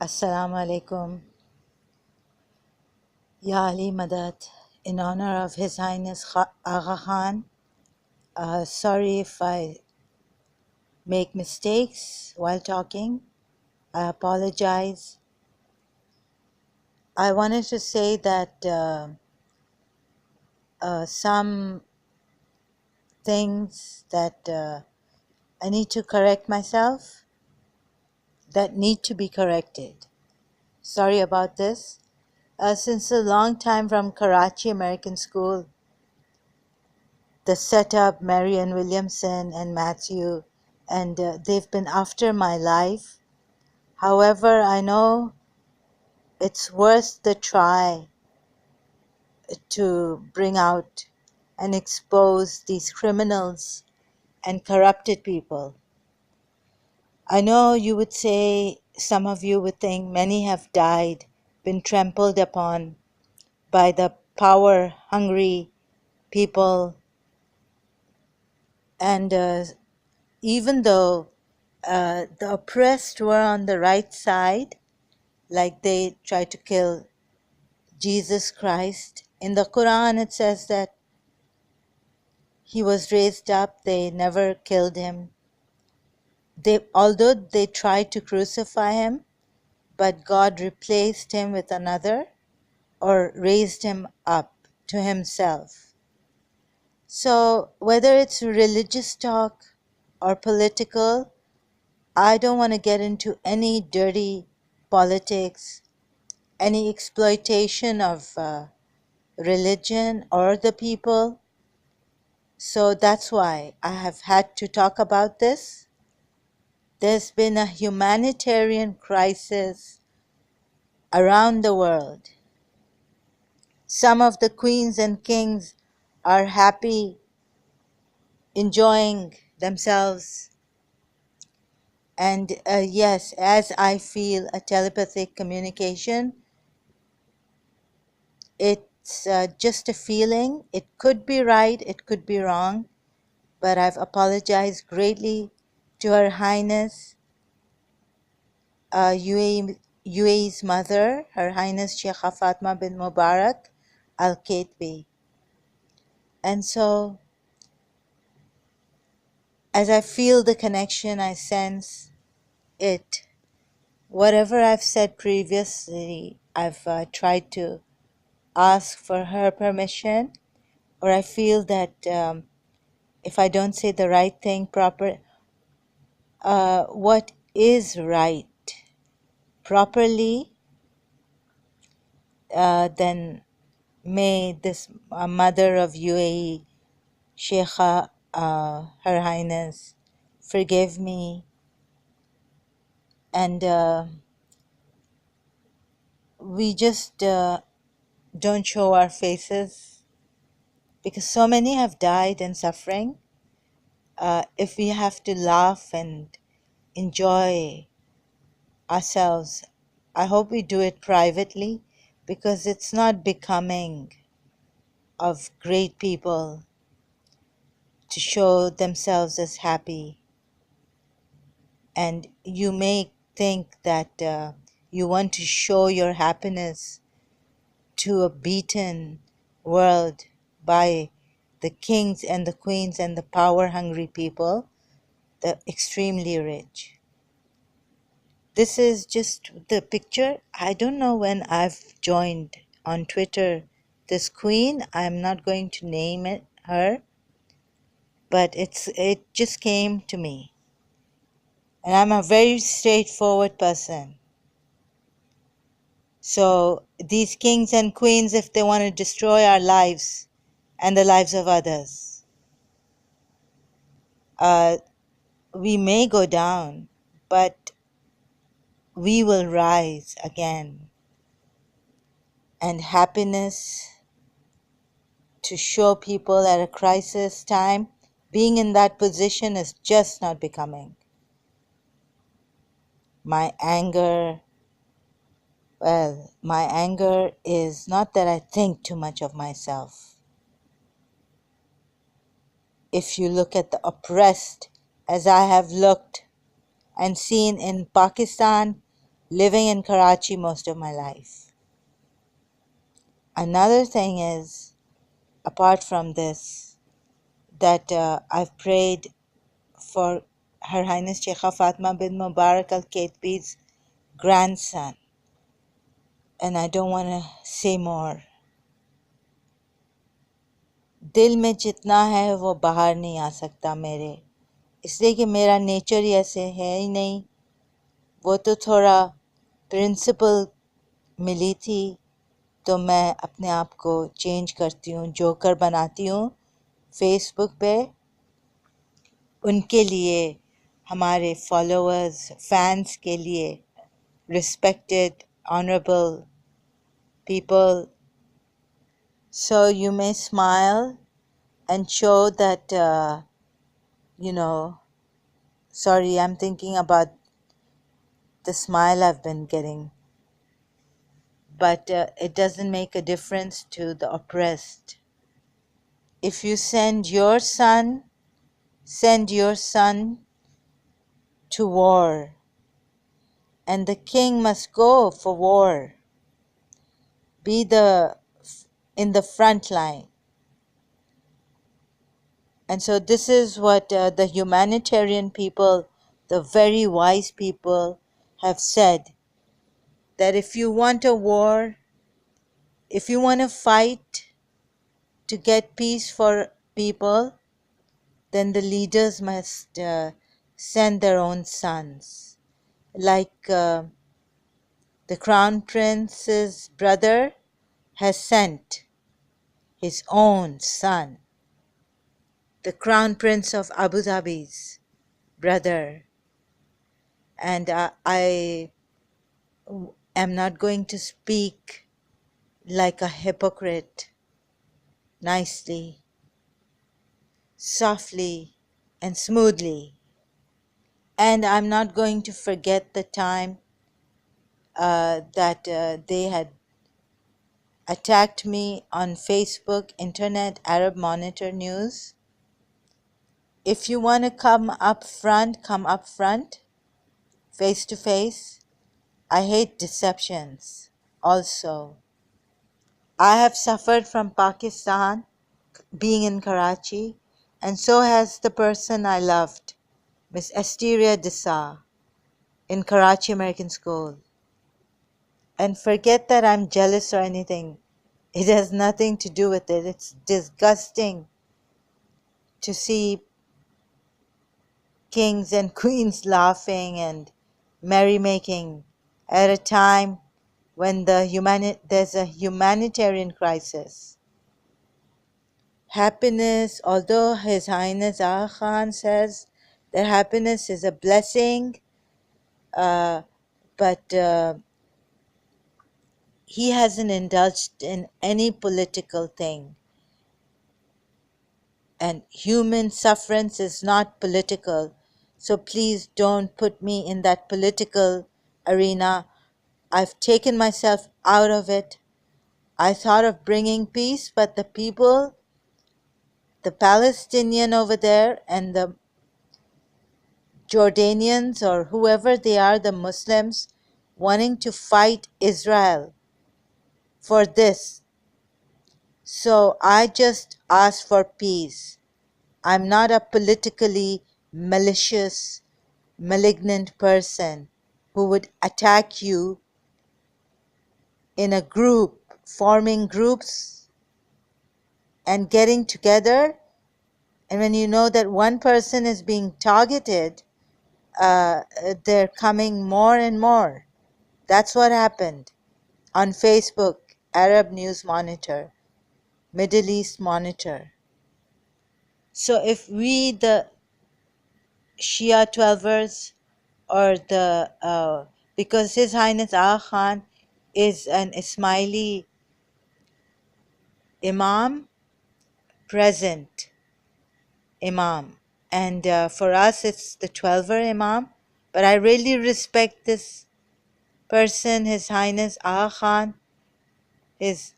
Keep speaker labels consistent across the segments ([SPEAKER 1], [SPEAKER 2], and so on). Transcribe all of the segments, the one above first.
[SPEAKER 1] Assalamu alaikum. Ya Ali Madad, in honor of His Highness Agha Khan, sorry if I make mistakes while talking. I apologize. I wanted to say that some things that I need to correct myself that need to be corrected. Sorry about this. Since a long time from Karachi American School, the setup, Marianne Williamson and Matthew, and they've been after my life. However, I know it's worth the try to bring out and expose these criminals and corrupted people. I know you would say, some of you would think many have died, been trampled upon by the power hungry people, and even though the oppressed were on the right side, like they tried to kill Jesus Christ. In the Quran, it says that he was raised up, they never killed him. Although they tried to crucify him, but God replaced him with another or raised him up to himself. So, whether it's religious talk or political, I don't want to get into any dirty politics, any exploitation of religion or the people. So that's why I have had to talk about this. There's been a humanitarian crisis around the world. Some of the queens and kings are happy, enjoying themselves. And yes, as I feel a telepathic communication, it's just a feeling. It could be right, it could be wrong, but I've apologized greatly to Her Highness UAE's mother, Her Highness Sheikha Fatma bin Mubarak Al Katbi. And so, as I feel the connection, I sense it. Whatever I've said previously, I've tried to ask for her permission, or I feel that if I don't say the right thing what is right properly, then may this mother of UAE, Sheikha, Her Highness, forgive me. And we just don't show our faces because so many have died and suffering. If we have to laugh and enjoy ourselves, I hope we do it privately, because it's not becoming of great people to show themselves as happy. And you may think that you want to show your happiness to a beaten world by the kings and the queens and the power hungry people, the extremely rich. This is just the picture. I don't know when I've joined on Twitter this queen. I'm not going to name her, but it just came to me. And I'm a very straightforward person. So these kings and queens, if they want to destroy our lives and the lives of others, we may go down, but we will rise again. And happiness, to show people at a crisis time, being in that position is just not becoming. My anger, well, my anger is not that I think too much of myself. If you look at the oppressed, as I have looked and seen in Pakistan, living in Karachi most of my life. Another thing is, apart from this, that I've prayed for Her Highness Sheikha Fatma bin Mubarak al-Ketbi's grandson, and I don't want to say more. दिल में जितना है वो बाहर नहीं आ सकता मेरे, इसलिए कि मेरा नेचर ही ऐसे है ही नहीं. वो तो थोड़ा प्रिंसिपल मिली थी, तो मैं अपने आप को चेंज करती हूँ, जोकर बनाती हूँ फेसबुक पे. उनके लिए, हमारे फॉलोअर्स, फैंस के लिए, respected, honorable people. So you may smile and show that, sorry, I'm thinking about the smile I've been getting. But it doesn't make a difference to the oppressed. If you send your son to war, and the king must go for war, be in the front line. And so this is what the humanitarian people, the very wise people, have said, that if you want a war, if you want to fight to get peace for people, then the leaders must send their own sons. Like the crown prince's brother has sent his own son, the crown prince of Abu Dhabi's brother. And I am not going to speak like a hypocrite, nicely, softly, and smoothly. And I'm not going to forget the time that they had attacked me on Facebook, Internet, Arab Monitor News. If you want to come up front, face to face. I hate deceptions also. I have suffered from Pakistan, being in Karachi, and so has the person I loved, Miss Asteria Disa, in Karachi American School. And forget that I'm jealous or anything. It has nothing to do with it. It's disgusting to see kings and queens laughing and merrymaking at a time when there's a humanitarian crisis. Happiness, although His Highness Aga Khan says that happiness is a blessing, but he hasn't indulged in any political thing. And human sufferance is not political. So please don't put me in that political arena. I've taken myself out of it. I thought of bringing peace, but the people, the Palestinian over there and the Jordanians or whoever they are, the Muslims, wanting to fight Israel for this. So I just ask for peace. I'm not a politically malicious, malignant person who would attack you in a group, forming groups and getting together. And when you know that one person is being targeted, they're coming more and more. That's what happened on Facebook, Arab News Monitor, Middle East Monitor. So if we, the Shia Twelvers, or because His Highness Aga Khan is an Ismaili Imam, present Imam, and for us it's the Twelver Imam, but I really respect this person, His Highness Aga Khan, His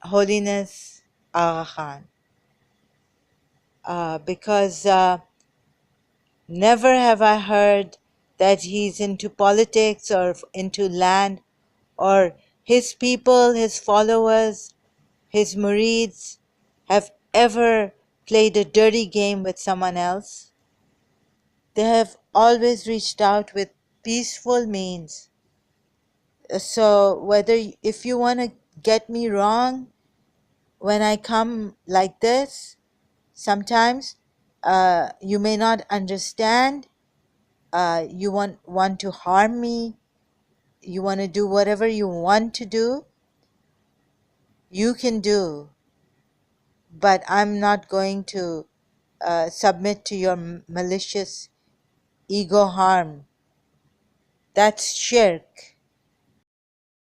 [SPEAKER 1] Holiness Aga Khan, because never have I heard that he's into politics or into land, or his people, his followers, his murids have ever played a dirty game with someone else. They have always reached out with peaceful means. So whether if you want to get me wrong when I come like this, sometimes you may not understand. You want to harm me. You want to do whatever you want to do. You can do, but I'm not going to submit to your malicious ego harm. That's shirk.